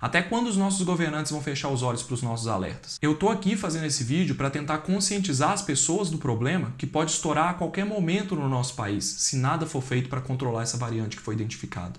Até quando os nossos governantes vão fechar os olhos para os nossos alertas? Eu tô aqui fazendo esse vídeo para tentar conscientizar as pessoas do problema que pode estourar a qualquer momento no nosso país, se nada for feito para controlar essa variante que foi identificada.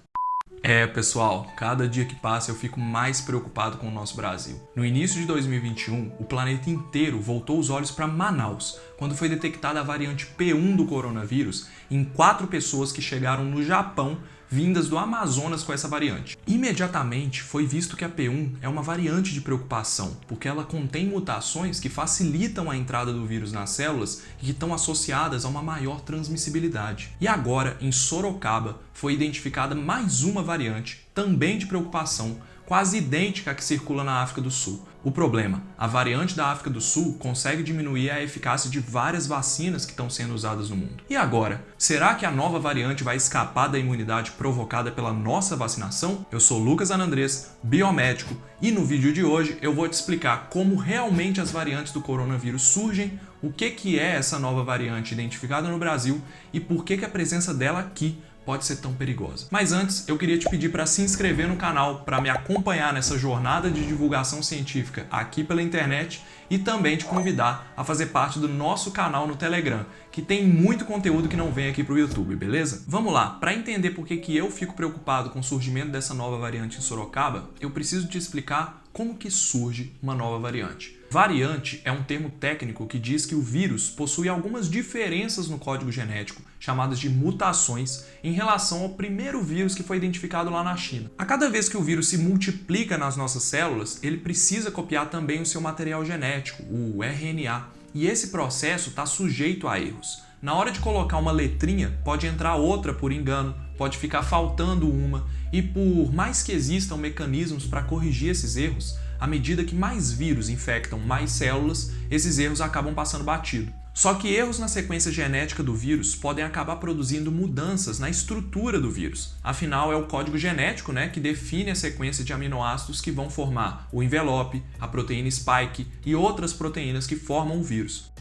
Pessoal, cada dia que passa eu fico mais preocupado com o nosso Brasil. No início de 2021, o planeta inteiro voltou os olhos para Manaus, quando foi detectada a variante P1 do coronavírus em 4 pessoas que chegaram no Japão vindas do Amazonas com essa variante. Imediatamente foi visto que a P1 é uma variante de preocupação, porque ela contém mutações que facilitam a entrada do vírus nas células e que estão associadas a uma maior transmissibilidade. E agora, em Sorocaba, foi identificada mais uma variante, também de preocupação, quase idêntica à que circula na África do Sul. O problema, a variante da África do Sul consegue diminuir a eficácia de várias vacinas que estão sendo usadas no mundo. E agora, será que a nova variante vai escapar da imunidade provocada pela nossa vacinação? Eu sou Lucas Anandrés, biomédico, e no vídeo de hoje eu vou te explicar como realmente as variantes do coronavírus surgem, o que é essa nova variante identificada no Brasil e por que a presença dela aqui pode ser tão perigosa. Mas antes, eu queria te pedir para se inscrever no canal, para me acompanhar nessa jornada de divulgação científica aqui pela internet e também te convidar a fazer parte do nosso canal no Telegram, que tem muito conteúdo que não vem aqui para o YouTube, beleza? Vamos lá, para entender por que eu fico preocupado com o surgimento dessa nova variante em Sorocaba, eu preciso te explicar como que surge uma nova variante. Variante é um termo técnico que diz que o vírus possui algumas diferenças no código genético, chamadas de mutações, em relação ao primeiro vírus que foi identificado lá na China. A cada vez que o vírus se multiplica nas nossas células, ele precisa copiar também o seu material genético, o RNA, e esse processo está sujeito a erros. Na hora de colocar uma letrinha, pode entrar outra por engano, pode ficar faltando uma, e por mais que existam mecanismos para corrigir esses erros, à medida que mais vírus infectam mais células, esses erros acabam passando batido. Só que erros na sequência genética do vírus podem acabar produzindo mudanças na estrutura do vírus. Afinal, é o código genético, que define a sequência de aminoácidos que vão formar o envelope, a proteína spike e outras proteínas que formam o vírus.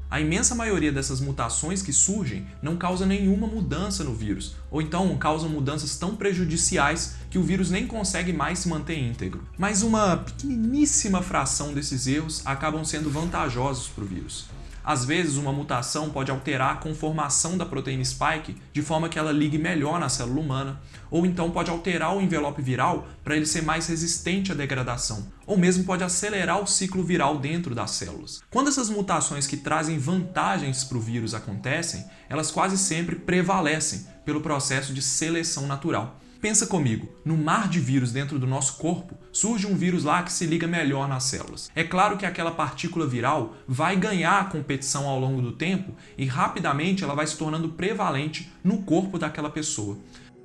A imensa maioria dessas mutações que surgem não causa nenhuma mudança no vírus, ou então causam mudanças tão prejudiciais que o vírus nem consegue mais se manter íntegro. Mas uma pequeníssima fração desses erros acabam sendo vantajosos para o vírus. Às vezes, uma mutação pode alterar a conformação da proteína spike de forma que ela ligue melhor na célula humana, ou então pode alterar o envelope viral para ele ser mais resistente à degradação, ou mesmo pode acelerar o ciclo viral dentro das células. Quando essas mutações que trazem vantagens para o vírus acontecem, elas quase sempre prevalecem pelo processo de seleção natural. Pensa comigo, no mar de vírus dentro do nosso corpo, surge um vírus lá que se liga melhor nas células. É claro que aquela partícula viral vai ganhar a competição ao longo do tempo e rapidamente ela vai se tornando prevalente no corpo daquela pessoa.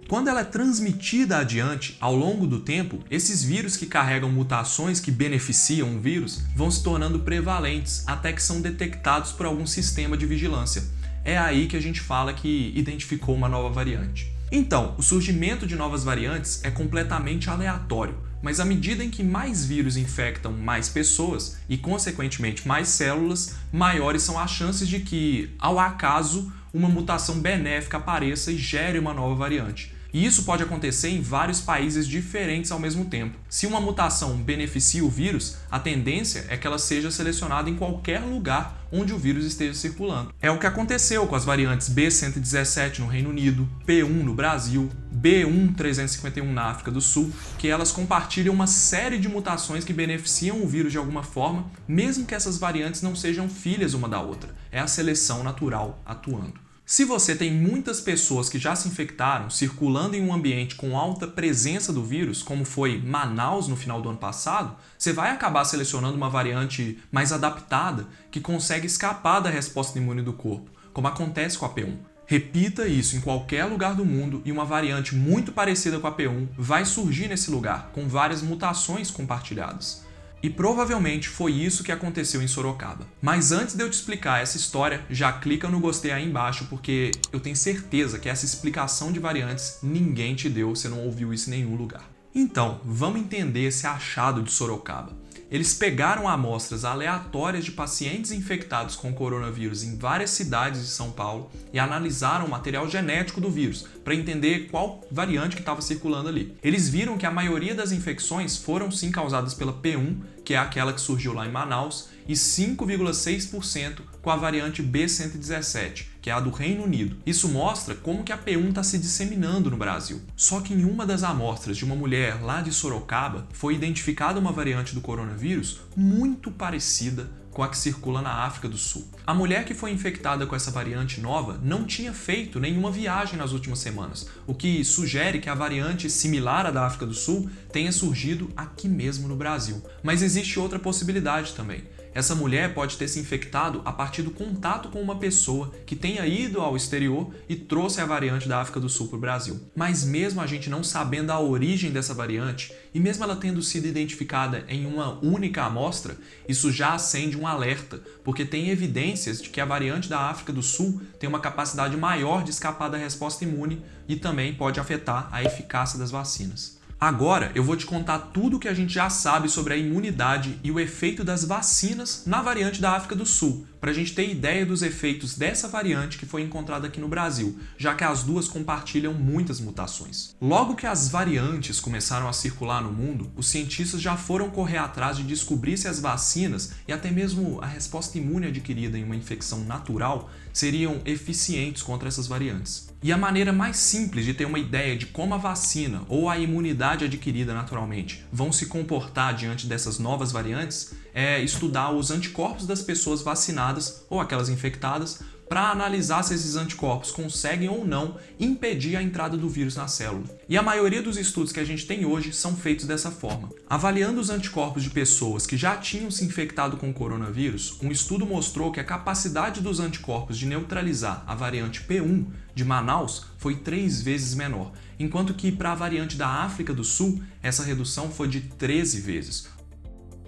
Quando ela é transmitida adiante ao longo do tempo, esses vírus que carregam mutações que beneficiam o vírus vão se tornando prevalentes até que são detectados por algum sistema de vigilância. É aí que a gente fala que identificou uma nova variante. Então, o surgimento de novas variantes é completamente aleatório, mas à medida em que mais vírus infectam mais pessoas e, consequentemente, mais células, maiores são as chances de que, ao acaso, uma mutação benéfica apareça e gere uma nova variante. E isso pode acontecer em vários países diferentes ao mesmo tempo. Se uma mutação beneficia o vírus, a tendência é que ela seja selecionada em qualquer lugar onde o vírus esteja circulando. É o que aconteceu com as variantes B117 no Reino Unido, P1 no Brasil, B1351 na África do Sul, que elas compartilham uma série de mutações que beneficiam o vírus de alguma forma, mesmo que essas variantes não sejam filhas uma da outra. É a seleção natural atuando. Se você tem muitas pessoas que já se infectaram circulando em um ambiente com alta presença do vírus, como foi Manaus no final do ano passado, você vai acabar selecionando uma variante mais adaptada que consegue escapar da resposta imune do corpo, como acontece com a P1. Repita isso em qualquer lugar do mundo e uma variante muito parecida com a P1 vai surgir nesse lugar, com várias mutações compartilhadas. E provavelmente foi isso que aconteceu em Sorocaba. Mas antes de eu te explicar essa história, já clica no gostei aí embaixo, porque eu tenho certeza que essa explicação de variantes ninguém te deu, você não ouviu isso em nenhum lugar. Então, vamos entender esse achado de Sorocaba. Eles pegaram amostras aleatórias de pacientes infectados com coronavírus em várias cidades de São Paulo e analisaram o material genético do vírus para entender qual variante que estava circulando ali. Eles viram que a maioria das infecções foram sim causadas pela P1, que é aquela que surgiu lá em Manaus, e 5,6% com a variante B117, que é a do Reino Unido. Isso mostra como que a P1 está se disseminando no Brasil. Só que em uma das amostras de uma mulher lá de Sorocaba foi identificada uma variante do coronavírus muito parecida com a que circula na África do Sul. A mulher que foi infectada com essa variante nova não tinha feito nenhuma viagem nas últimas semanas, o que sugere que a variante similar à da África do Sul tenha surgido aqui mesmo no Brasil. Mas existe outra possibilidade também. Essa mulher pode ter se infectado a partir do contato com uma pessoa que tenha ido ao exterior e trouxe a variante da África do Sul para o Brasil. Mas mesmo a gente não sabendo a origem dessa variante, e mesmo ela tendo sido identificada em uma única amostra, isso já acende um alerta, porque tem evidências de que a variante da África do Sul tem uma capacidade maior de escapar da resposta imune e também pode afetar a eficácia das vacinas. Agora eu vou te contar tudo o que a gente já sabe sobre a imunidade e o efeito das vacinas na variante da África do Sul, para a gente ter ideia dos efeitos dessa variante que foi encontrada aqui no Brasil, já que as duas compartilham muitas mutações. Logo que as variantes começaram a circular no mundo, os cientistas já foram correr atrás de descobrir se as vacinas e até mesmo a resposta imune adquirida em uma infecção natural seriam eficientes contra essas variantes. E a maneira mais simples de ter uma ideia de como a vacina ou a imunidade adquirida naturalmente vão se comportar diante dessas novas variantes é estudar os anticorpos das pessoas vacinadas ou aquelas infectadas para analisar se esses anticorpos conseguem ou não impedir a entrada do vírus na célula. E a maioria dos estudos que a gente tem hoje são feitos dessa forma. Avaliando os anticorpos de pessoas que já tinham se infectado com o coronavírus, um estudo mostrou que a capacidade dos anticorpos de neutralizar a variante P1 de Manaus foi 3 vezes menor, enquanto que para a variante da África do Sul, essa redução foi de 13 vezes.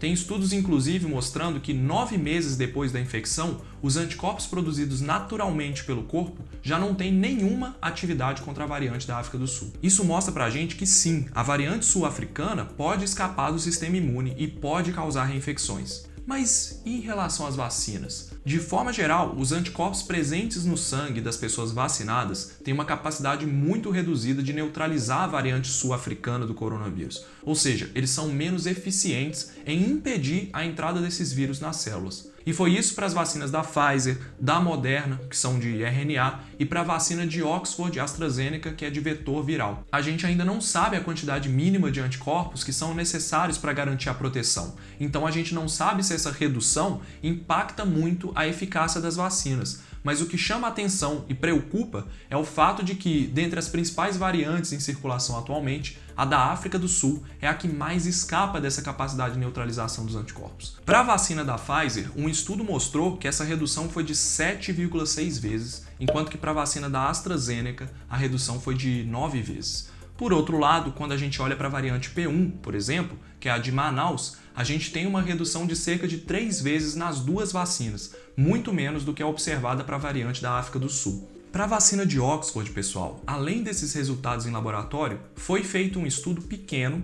Tem estudos, inclusive, mostrando que 9 meses depois da infecção, os anticorpos produzidos naturalmente pelo corpo já não têm nenhuma atividade contra a variante da África do Sul. Isso mostra pra gente que sim, a variante sul-africana pode escapar do sistema imune e pode causar reinfecções. Mas e em relação às vacinas? De forma geral, os anticorpos presentes no sangue das pessoas vacinadas têm uma capacidade muito reduzida de neutralizar a variante sul-africana do coronavírus. Ou seja, eles são menos eficientes em impedir a entrada desses vírus nas células. E foi isso para as vacinas da Pfizer, da Moderna, que são de RNA, e para a vacina de Oxford e AstraZeneca, que é de vetor viral. A gente ainda não sabe a quantidade mínima de anticorpos que são necessários para garantir a proteção. Então a gente não sabe se essa redução impacta muito a eficácia das vacinas. Mas o que chama a atenção e preocupa é o fato de que, dentre as principais variantes em circulação atualmente, a da África do Sul é a que mais escapa dessa capacidade de neutralização dos anticorpos. Para a vacina da Pfizer, um estudo mostrou que essa redução foi de 7,6 vezes, enquanto que para a vacina da AstraZeneca a redução foi de 9 vezes. Por outro lado, quando a gente olha para a variante P1, por exemplo, que é a de Manaus, a gente tem uma redução de cerca de 3 vezes nas duas vacinas, muito menos do que é observada para a variante da África do Sul. Para a vacina de Oxford, pessoal, além desses resultados em laboratório, foi feito um estudo pequeno,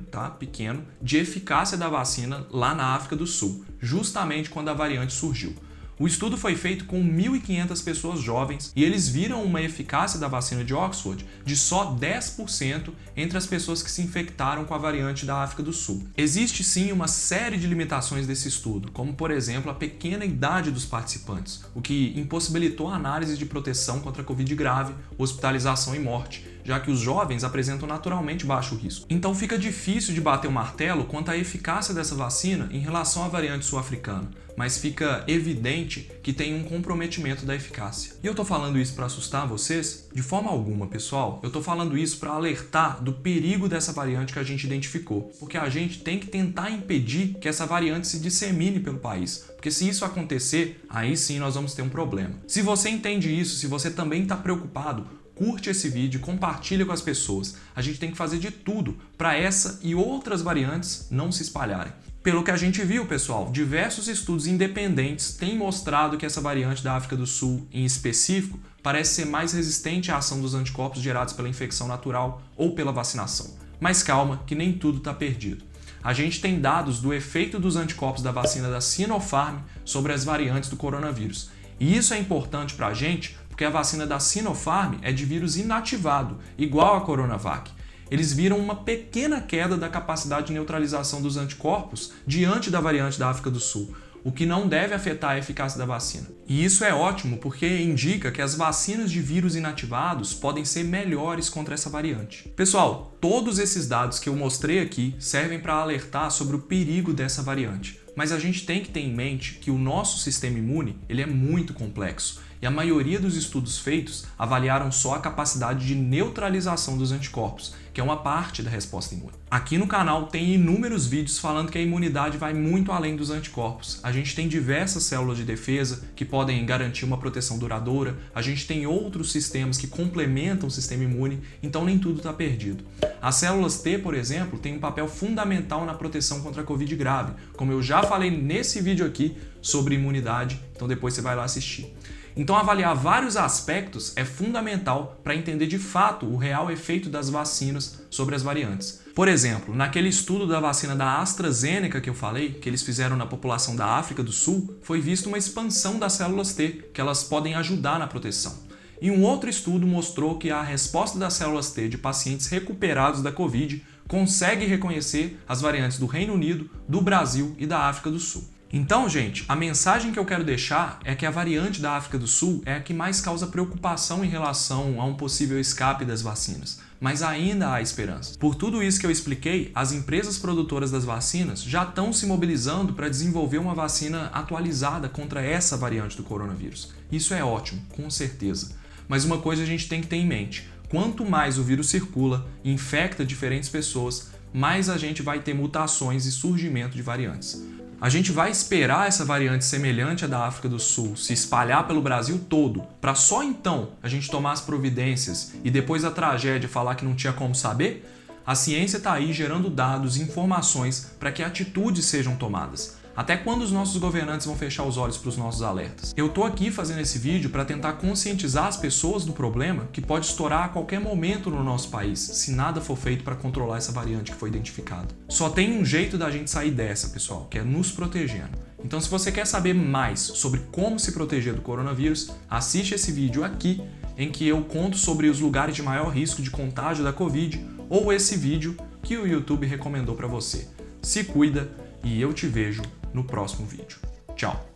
de eficácia da vacina lá na África do Sul, justamente quando a variante surgiu. O estudo foi feito com 1.500 pessoas jovens e eles viram uma eficácia da vacina de Oxford de só 10% entre as pessoas que se infectaram com a variante da África do Sul. Existe sim uma série de limitações desse estudo, como por exemplo a pequena idade dos participantes, o que impossibilitou a análise de proteção contra a Covid grave, hospitalização e morte, já que os jovens apresentam naturalmente baixo risco. Então fica difícil de bater o martelo quanto à eficácia dessa vacina em relação à variante sul-africana, mas fica evidente que tem um comprometimento da eficácia. E eu tô falando isso para assustar vocês? De forma alguma, pessoal. Eu tô falando isso para alertar do perigo dessa variante que a gente identificou, porque a gente tem que tentar impedir que essa variante se dissemine pelo país, porque se isso acontecer, aí sim nós vamos ter um problema. Se você entende isso, se você também está preocupado, curte esse vídeo, compartilha com as pessoas. A gente tem que fazer de tudo para essa e outras variantes não se espalharem. Pelo que a gente viu, pessoal, diversos estudos independentes têm mostrado que essa variante da África do Sul, em específico, parece ser mais resistente à ação dos anticorpos gerados pela infecção natural ou pela vacinação. Mas calma, que nem tudo está perdido. A gente tem dados do efeito dos anticorpos da vacina da Sinopharm sobre as variantes do coronavírus. E isso é importante para a gente porque a vacina da Sinopharm é de vírus inativado, igual a Coronavac. Eles viram uma pequena queda da capacidade de neutralização dos anticorpos diante da variante da África do Sul, o que não deve afetar a eficácia da vacina. E isso é ótimo porque indica que as vacinas de vírus inativados podem ser melhores contra essa variante. Pessoal, todos esses dados que eu mostrei aqui servem para alertar sobre o perigo dessa variante. Mas a gente tem que ter em mente que o nosso sistema imune ele é muito complexo e a maioria dos estudos feitos avaliaram só a capacidade de neutralização dos anticorpos, que é uma parte da resposta imune. Aqui no canal tem inúmeros vídeos falando que a imunidade vai muito além dos anticorpos. A gente tem diversas células de defesa que podem garantir uma proteção duradoura, a gente tem outros sistemas que complementam o sistema imune, então nem tudo está perdido. As células T, por exemplo, têm um papel fundamental na proteção contra a Covid grave, como eu já falei nesse vídeo aqui sobre imunidade, então depois você vai lá assistir. Então avaliar vários aspectos é fundamental para entender de fato o real efeito das vacinas sobre as variantes. Por exemplo, naquele estudo da vacina da AstraZeneca que eu falei, que eles fizeram na população da África do Sul, foi vista uma expansão das células T, que elas podem ajudar na proteção. E um outro estudo mostrou que a resposta das células T de pacientes recuperados da Covid consegue reconhecer as variantes do Reino Unido, do Brasil e da África do Sul. Então, gente, a mensagem que eu quero deixar é que a variante da África do Sul é a que mais causa preocupação em relação a um possível escape das vacinas, mas ainda há esperança. Por tudo isso que eu expliquei, as empresas produtoras das vacinas já estão se mobilizando para desenvolver uma vacina atualizada contra essa variante do coronavírus. Isso é ótimo, com certeza. Mas uma coisa a gente tem que ter em mente: quanto mais o vírus circula e infecta diferentes pessoas, mais a gente vai ter mutações e surgimento de variantes. A gente vai esperar essa variante semelhante à da África do Sul se espalhar pelo Brasil todo, para só então a gente tomar as providências e depois da tragédia falar que não tinha como saber? A ciência está aí gerando dados e informações para que atitudes sejam tomadas. Até quando os nossos governantes vão fechar os olhos para os nossos alertas? Eu tô aqui fazendo esse vídeo para tentar conscientizar as pessoas do problema que pode estourar a qualquer momento no nosso país, se nada for feito para controlar essa variante que foi identificada. Só tem um jeito da gente sair dessa, pessoal, que é nos protegendo. Então, se você quer saber mais sobre como se proteger do coronavírus, assiste esse vídeo aqui, em que eu conto sobre os lugares de maior risco de contágio da Covid, ou esse vídeo que o YouTube recomendou para você. Se cuida e eu te vejo no próximo vídeo. Tchau!